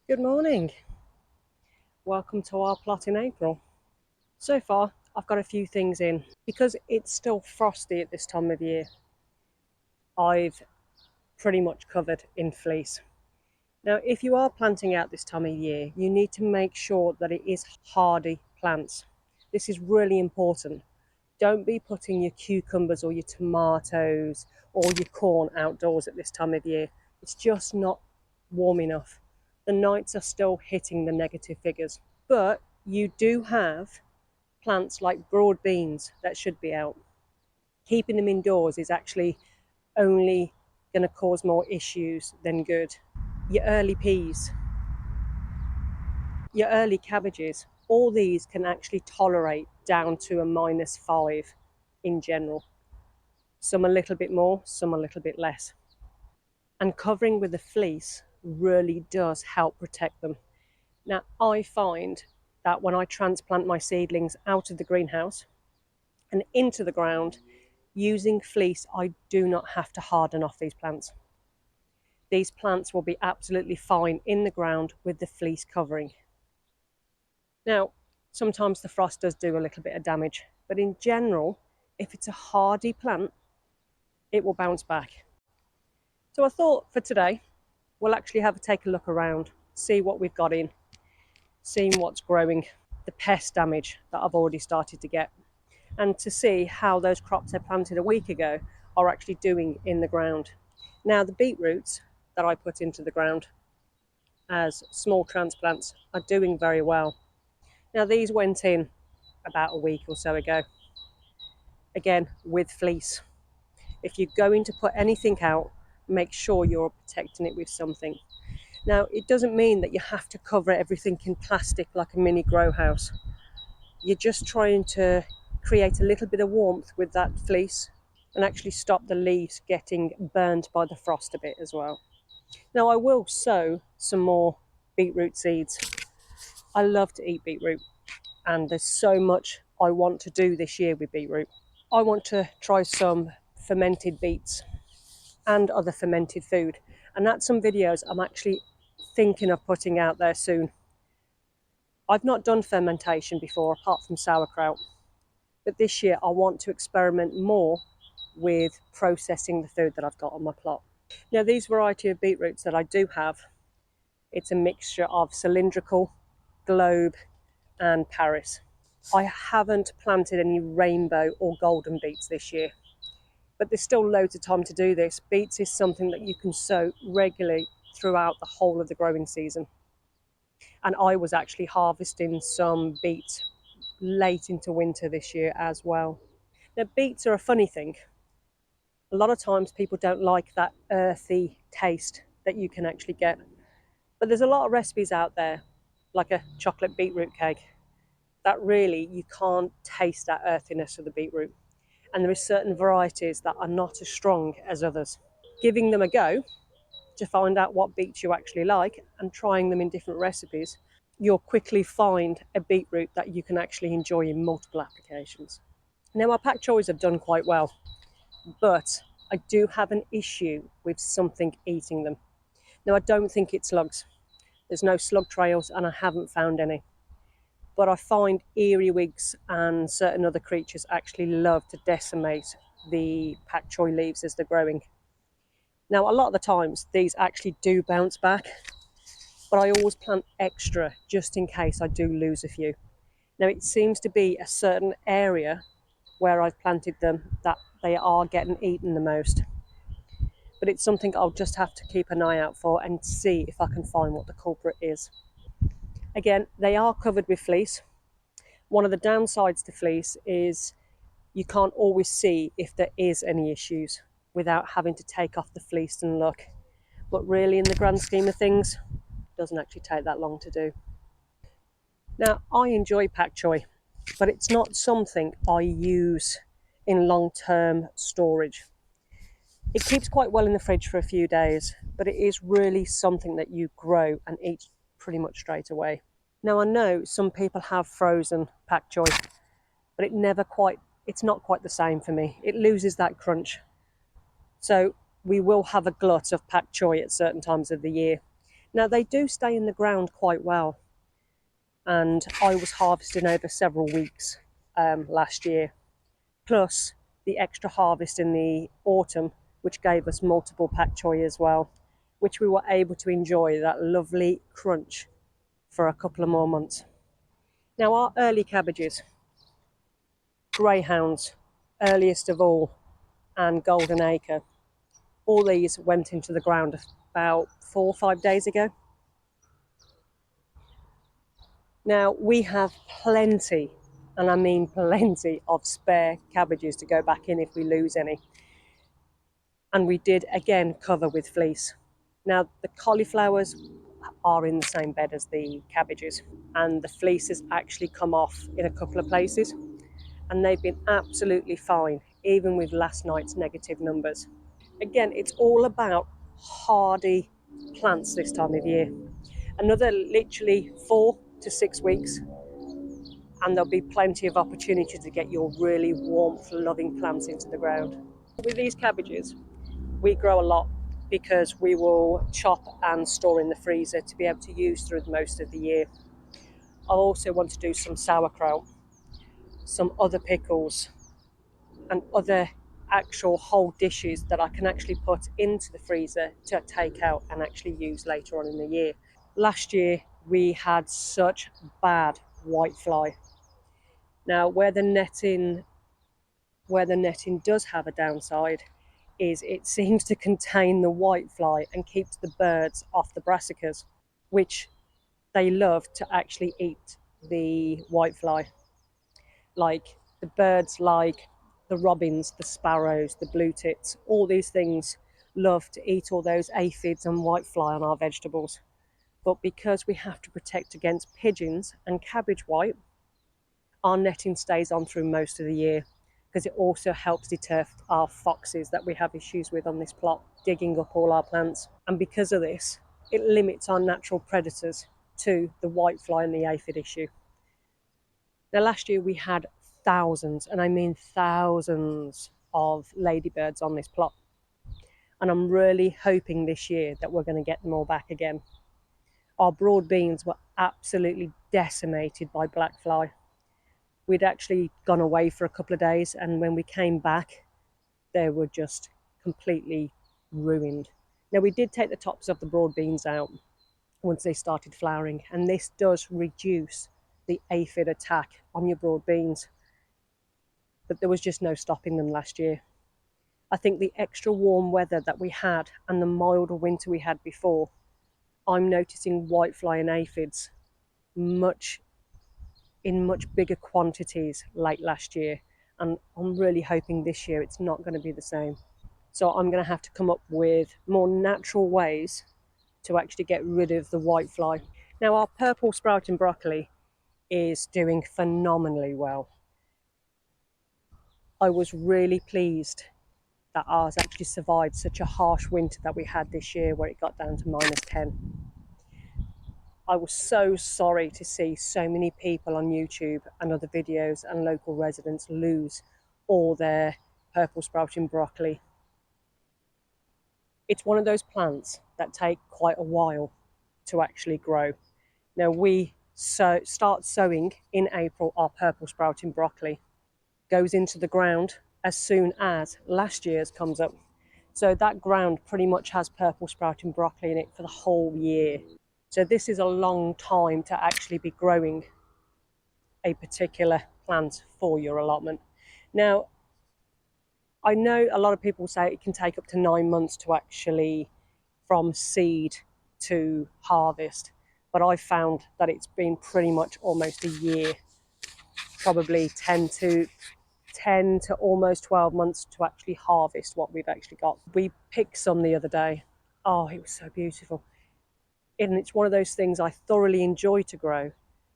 Good morning. Welcome to our plot in April. So far, I've got a few things in. Because it's still frosty at this time of year, I've pretty much covered in fleece. Now, if you are planting out this time of year, you need to make sure that it is hardy plants. This is really important. Don't be putting your cucumbers or your tomatoes or your corn outdoors at this time of year. It's just not warm enough. The nights are still hitting the negative figures. But you do have plants like broad beans that should be out. Keeping them indoors is actually only going to cause more issues than good. Your early peas, your early cabbages, all these can actually tolerate down to a -5 in general. Some a little bit more, some a little bit less. And covering with a fleece really does help protect them. Now, I find that when I transplant my seedlings out of the greenhouse and into the ground, using fleece, I do not have to harden off these plants. These plants will be absolutely fine in the ground with the fleece covering. Now, sometimes the frost does do a little bit of damage, but in general, if it's a hardy plant, it will bounce back. So I thought for today, we'll actually take a look around, see what we've got in, seeing what's growing, the pest damage that I've already started to get, and to see how those crops I planted a week ago are actually doing in the ground. Now, the beetroots that I put into the ground as small transplants are doing very well. Now, these went in about a week or so ago, again with fleece. If you're going to put anything out, make sure you're protecting it with something. Now, it doesn't mean that you have to cover everything in plastic like a mini grow house. You're just trying to create a little bit of warmth with that fleece and actually stop the leaves getting burned by the frost a bit as well. Now, I will sow some more beetroot seeds. I love to eat beetroot, and there's so much I want to do this year with beetroot. I want to try some fermented beets and other fermented food, and that's some videos I'm actually thinking of putting out there soon. I've not done fermentation before apart from sauerkraut, but this year I want to experiment more with processing the food that I've got on my plot. Now, these variety of beetroots that I do have, it's a mixture of cylindrical, globe and Paris. I haven't planted any rainbow or golden beets this year, but there's still loads of time to do this. Beets is something that you can sow regularly throughout the whole of the growing season. And I was actually harvesting some beets late into winter this year as well. Now, beets are a funny thing. A lot of times people don't like that earthy taste that you can actually get. But there's a lot of recipes out there, like a chocolate beetroot cake, that really you can't taste that earthiness of the beetroot. And there are certain varieties that are not as strong as others. Giving them a go to find out what beets you actually like and trying them in different recipes, you'll quickly find a beetroot that you can actually enjoy in multiple applications. Now, my pak choys have done quite well, but I do have an issue with something eating them. Now, I don't think it's slugs. There's no slug trails and I haven't found any. But I find earwigs and certain other creatures actually love to decimate the pak choi leaves as they're growing. Now, a lot of the times these actually do bounce back, but I always plant extra just in case I do lose a few. Now, it seems to be a certain area where I've planted them that they are getting eaten the most. But it's something I'll just have to keep an eye out for and see if I can find what the culprit is. Again, they are covered with fleece. One of the downsides to fleece is you can't always see if there is any issues without having to take off the fleece and look. But really, in the grand scheme of things, it doesn't actually take that long to do. Now, I enjoy pak choi, but it's not something I use in long-term storage. It keeps quite well in the fridge for a few days, but it is really something that you grow and eat pretty much straight away. Now, I know some people have frozen pak choi, but it's not quite the same for me. It loses that crunch. So we will have a glut of pak choi at certain times of the year. Now they do stay in the ground quite well, and I was harvesting over several weeks last year, plus the extra harvest in the autumn, which gave us multiple pak choi as well, which we were able to enjoy that lovely crunch for a couple of more months. Now our early cabbages, greyhounds, earliest of all, and golden acre, all these went into the ground about 4 or 5 days ago. Now we have plenty, and I mean plenty, of spare cabbages to go back in if we lose any. And we did again cover with fleece. Now the cauliflowers are in the same bed as the cabbages, and the fleece has actually come off in a couple of places, and they've been absolutely fine, even with last night's negative numbers. Again, it's all about hardy plants this time of year. Another literally 4 to 6 weeks, and there'll be plenty of opportunity to get your really warmth-loving plants into the ground. With these cabbages, we grow a lot because we will chop and store in the freezer to be able to use through most of the year. I also want to do some sauerkraut, some other pickles, and other actual whole dishes that I can actually put into the freezer to take out and actually use later on in the year. Last year we had such bad whitefly. Now where the netting does have a downside is it seems to contain the whitefly and keeps the birds off the brassicas, which they love to actually eat the whitefly. Like the birds, like the robins, the sparrows, the blue tits, all these things love to eat all those aphids and whitefly on our vegetables. But because we have to protect against pigeons and cabbage white, our netting stays on through most of the year, because it also helps deter our foxes that we have issues with on this plot, digging up all our plants. And because of this, it limits our natural predators to the whitefly and the aphid issue. Now last year we had thousands, and I mean thousands, of ladybirds on this plot. And I'm really hoping this year that we're going to get them all back again. Our broad beans were absolutely decimated by black fly. We'd actually gone away for a couple of days, and when we came back, they were just completely ruined. Now we did take the tops of the broad beans out once they started flowering, and this does reduce the aphid attack on your broad beans. But there was just no stopping them last year. I think the extra warm weather that we had and the milder winter we had before, I'm noticing whitefly and aphids in much bigger quantities late last year, and I'm really hoping this year it's not going to be the same. So I'm going to have to come up with more natural ways to actually get rid of the whitefly. Now our purple sprouting broccoli is doing phenomenally well. I was really pleased that ours actually survived such a harsh winter that we had this year, where it got down to -10. I was so sorry to see so many people on YouTube and other videos and local residents lose all their purple sprouting broccoli. It's one of those plants that take quite a while to actually grow. Now we start sowing in April our purple sprouting broccoli, goes into the ground as soon as last year's comes up. So that ground pretty much has purple sprouting broccoli in it for the whole year. So this is a long time to actually be growing a particular plant for your allotment. Now, I know a lot of people say it can take up to 9 months to actually, from seed to harvest, but I found that it's been pretty much almost a year, probably 10 to almost 12 months to actually harvest what we've actually got. We picked some the other day. Oh, it was so beautiful. And it's one of those things I thoroughly enjoy to grow,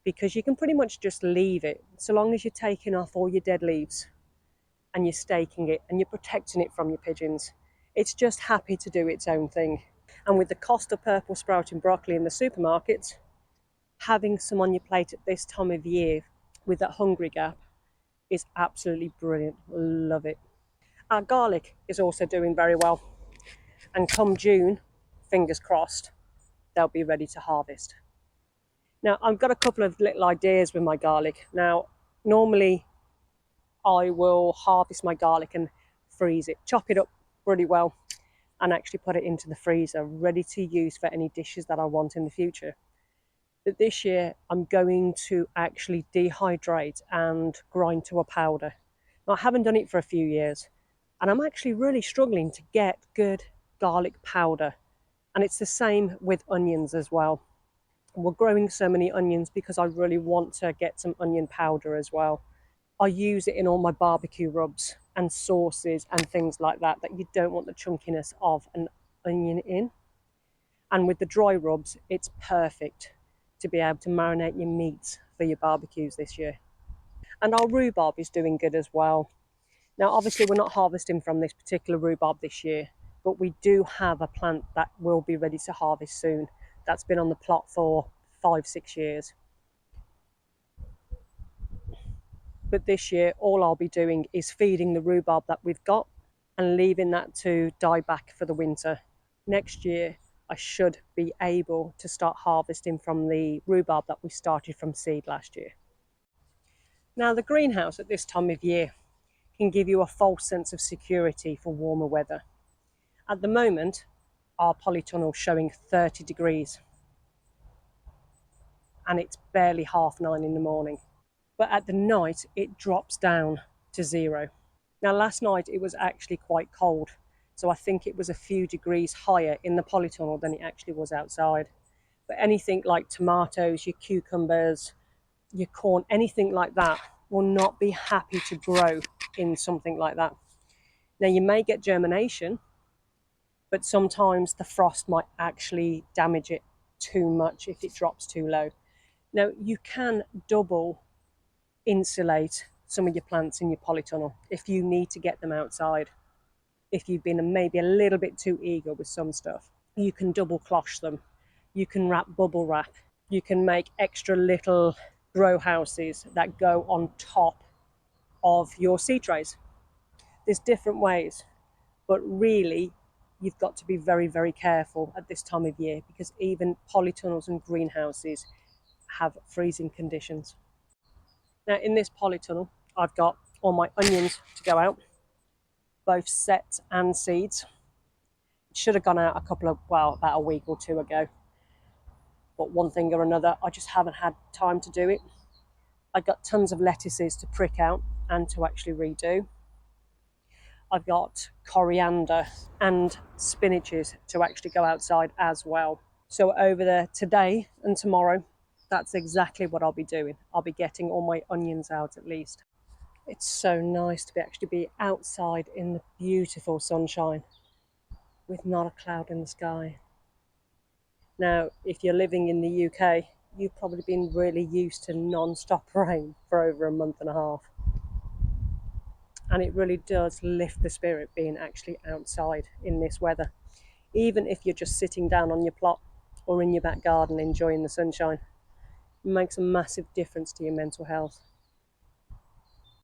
because you can pretty much just leave it, so long as you're taking off all your dead leaves and you're staking it and you're protecting it from your pigeons. It's just happy to do its own thing. And with the cost of purple sprouting broccoli in the supermarkets, having some on your plate at this time of year with that hungry gap is absolutely brilliant. Love it. Our garlic is also doing very well, and come June, fingers crossed, they'll be ready to harvest. Now, I've got a couple of little ideas with my garlic. Now, normally I will harvest my garlic and freeze it, chop it up really well, and actually put it into the freezer, ready to use for any dishes that I want in the future. But this year, I'm going to actually dehydrate and grind to a powder. Now, I haven't done it for a few years, and I'm actually really struggling to get good garlic powder. And it's the same with onions as well. We're growing so many onions because I really want to get some onion powder as well. I use it in all my barbecue rubs and sauces and things like that you don't want the chunkiness of an onion in. And with the dry rubs, it's perfect to be able to marinate your meats for your barbecues this year. And our rhubarb is doing good as well. Now, obviously, we're not harvesting from this particular rhubarb this year, but we do have a plant that will be ready to harvest soon. That's been on the plot for 5-6 years. But this year, all I'll be doing is feeding the rhubarb that we've got and leaving that to die back for the winter. Next year, I should be able to start harvesting from the rhubarb that we started from seed last year. Now, the greenhouse at this time of year can give you a false sense of security for warmer weather. At the moment, our polytunnel is showing 30 degrees and it's barely 9:30 in the morning. But at the night, it drops down to 0. Now, last night it was actually quite cold, so I think it was a few degrees higher in the polytunnel than it actually was outside. But anything like tomatoes, your cucumbers, your corn, anything like that will not be happy to grow in something like that. Now, you may get germination, but sometimes the frost might actually damage it too much if it drops too low. Now, you can double insulate some of your plants in your polytunnel if you need to get them outside. If you've been maybe a little bit too eager with some stuff, you can double cloche them. You can wrap bubble wrap. You can make extra little grow houses that go on top of your seed trays. There's different ways, but really you've got to be very, very careful at this time of year because even polytunnels and greenhouses have freezing conditions. Now, in this polytunnel, I've got all my onions to go out, both set and seeds. It should have gone out about a week or two ago. But one thing or another, I just haven't had time to do it. I've got tons of lettuces to prick out and to actually redo. I've got coriander and spinaches to actually go outside as well. So over there today and tomorrow, that's exactly what I'll be doing. I'll be getting all my onions out at least. It's so nice to actually be outside in the beautiful sunshine with not a cloud in the sky. Now, if you're living in the UK, you've probably been really used to non-stop rain for over a month and a half. And it really does lift the spirit being actually outside in this weather. Even if you're just sitting down on your plot or in your back garden enjoying the sunshine, it makes a massive difference to your mental health.